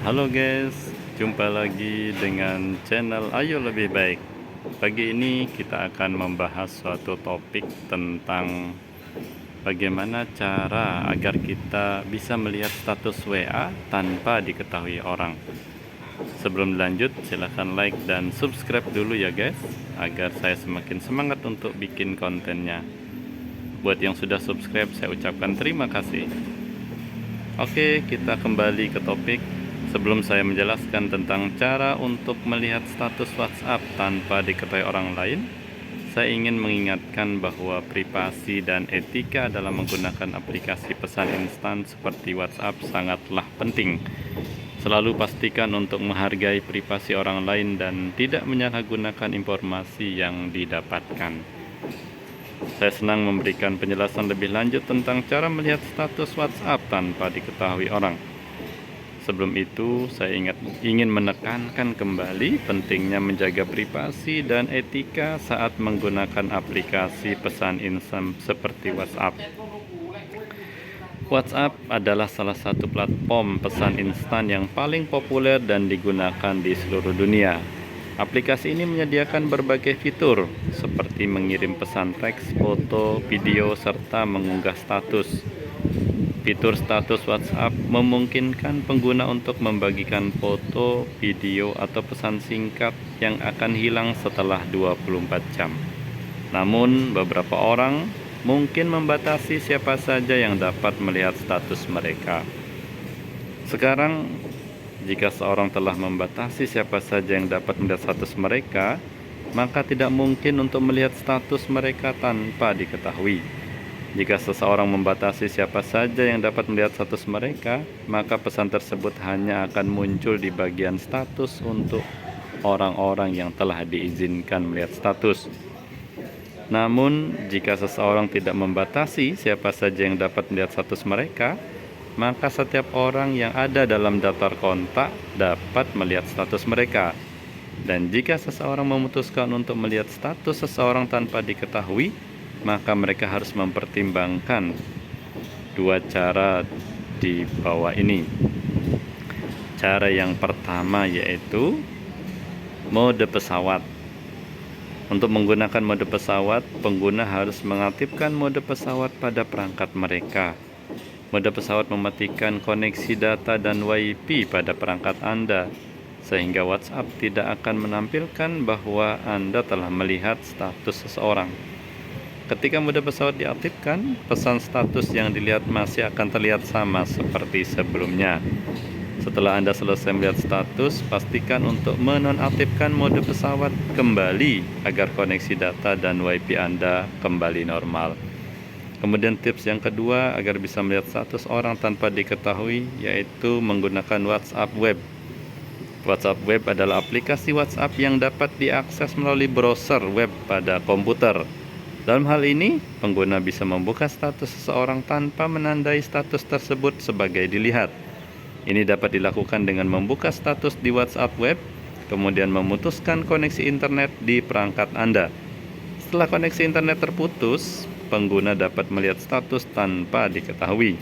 Halo guys, jumpa lagi dengan channel Ayo Lebih Baik. Pagi ini kita akan membahas suatu topik tentang bagaimana cara agar kita bisa melihat status WA tanpa diketahui orang. Sebelum lanjut, silahkan like dan subscribe dulu ya guys, agar saya semakin semangat untuk bikin kontennya. Buat yang sudah subscribe, saya ucapkan terima kasih. Oke, kita kembali ke topik. Sebelum saya menjelaskan tentang cara untuk melihat status WhatsApp tanpa diketahui orang lain, saya ingin mengingatkan bahwa privasi dan etika dalam menggunakan aplikasi pesan instan seperti WhatsApp sangatlah penting. Selalu pastikan untuk menghargai privasi orang lain dan tidak menyalahgunakan informasi yang didapatkan. Saya senang memberikan penjelasan lebih lanjut tentang cara melihat status WhatsApp tanpa diketahui orang. Sebelum itu, saya ingin menekankan kembali pentingnya menjaga privasi dan etika saat menggunakan aplikasi pesan instan seperti WhatsApp. WhatsApp adalah salah satu platform pesan instan yang paling populer dan digunakan di seluruh dunia. Aplikasi ini menyediakan berbagai fitur seperti mengirim pesan teks, foto, video, serta mengunggah status. Fitur status WhatsApp memungkinkan pengguna untuk membagikan foto, video, atau pesan singkat yang akan hilang setelah 24 jam. Namun, beberapa orang mungkin membatasi siapa saja yang dapat melihat status mereka. Sekarang, jika seorang telah membatasi siapa saja yang dapat melihat status mereka, maka tidak mungkin untuk melihat status mereka tanpa diketahui. Jika seseorang membatasi siapa saja yang dapat melihat status mereka, maka pesan tersebut hanya akan muncul di bagian status untuk orang-orang yang telah diizinkan melihat status. Namun, jika seseorang tidak membatasi siapa saja yang dapat melihat status mereka, maka setiap orang yang ada dalam daftar kontak dapat melihat status mereka. Dan jika seseorang memutuskan untuk melihat status seseorang tanpa diketahui, maka mereka harus mempertimbangkan dua cara di bawah ini. Cara yang pertama yaitu mode pesawat. Untuk menggunakan mode pesawat, pengguna harus mengaktifkan mode pesawat pada perangkat mereka. Mode pesawat mematikan koneksi data dan WiFi pada perangkat Anda, sehingga WhatsApp tidak akan menampilkan bahwa Anda telah melihat status seseorang. Ketika mode pesawat diaktifkan, pesan status yang dilihat masih akan terlihat sama seperti sebelumnya. Setelah Anda selesai melihat status, pastikan untuk menonaktifkan mode pesawat kembali agar koneksi data dan WiFi Anda kembali normal. Kemudian tips yang kedua agar bisa melihat status orang tanpa diketahui yaitu menggunakan WhatsApp Web. WhatsApp Web adalah aplikasi WhatsApp yang dapat diakses melalui browser web pada komputer. Dalam hal ini, pengguna bisa membuka status seseorang tanpa menandai status tersebut sebagai dilihat. Ini dapat dilakukan dengan membuka status di WhatsApp Web, kemudian memutuskan koneksi internet di perangkat Anda. Setelah koneksi internet terputus, pengguna dapat melihat status tanpa diketahui.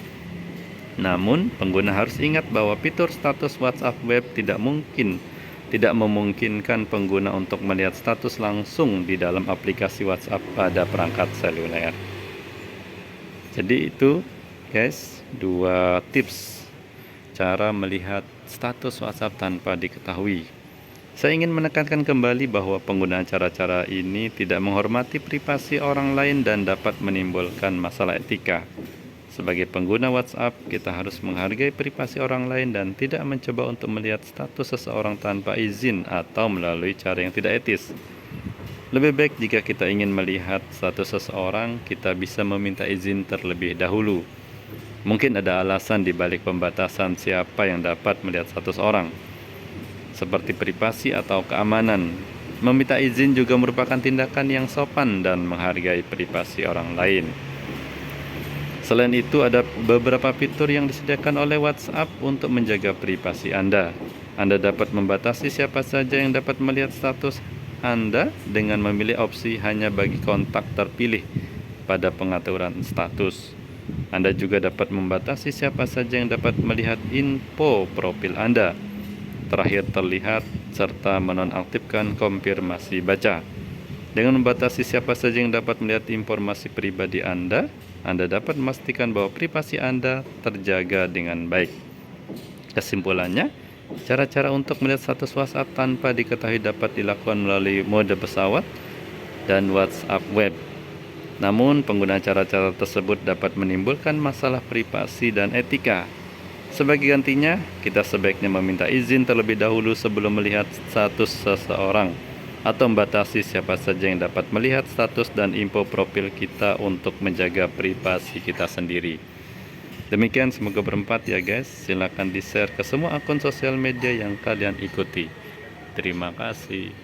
Namun, pengguna harus ingat bahwa fitur status WhatsApp Web tidak memungkinkan pengguna untuk melihat status langsung di dalam aplikasi WhatsApp pada perangkat seluler. Jadi itu guys, dua tips cara melihat status WhatsApp tanpa diketahui. Saya ingin menekankan kembali bahwa penggunaan cara-cara ini tidak menghormati privasi orang lain dan dapat menimbulkan masalah etika. Sebagai pengguna WhatsApp, kita harus menghargai privasi orang lain dan tidak mencoba untuk melihat status seseorang tanpa izin atau melalui cara yang tidak etis. Lebih baik jika kita ingin melihat status seseorang, kita bisa meminta izin terlebih dahulu. Mungkin ada alasan di balik pembatasan siapa yang dapat melihat status orang, seperti privasi atau keamanan. Meminta izin juga merupakan tindakan yang sopan dan menghargai privasi orang lain. Selain itu, ada beberapa fitur yang disediakan oleh WhatsApp untuk menjaga privasi Anda. Anda dapat membatasi siapa saja yang dapat melihat status Anda dengan memilih opsi hanya bagi kontak terpilih pada pengaturan status. Anda juga dapat membatasi siapa saja yang dapat melihat info profil Anda. terakhir terlihat, serta menonaktifkan konfirmasi baca. Dengan membatasi siapa saja yang dapat melihat informasi pribadi Anda dapat memastikan bahwa privasi Anda terjaga dengan baik. Kesimpulannya, cara-cara untuk melihat status WhatsApp tanpa diketahui dapat dilakukan melalui mode pesawat dan WhatsApp web. Namun, penggunaan cara-cara tersebut dapat menimbulkan masalah privasi dan etika. Sebagai gantinya, kita sebaiknya meminta izin terlebih dahulu sebelum melihat status seseorang, atau membatasi siapa saja yang dapat melihat status dan info profil kita untuk menjaga privasi kita sendiri. Demikian, semoga bermanfaat ya guys. Silahkan di-share ke semua akun sosial media yang kalian ikuti. Terima kasih.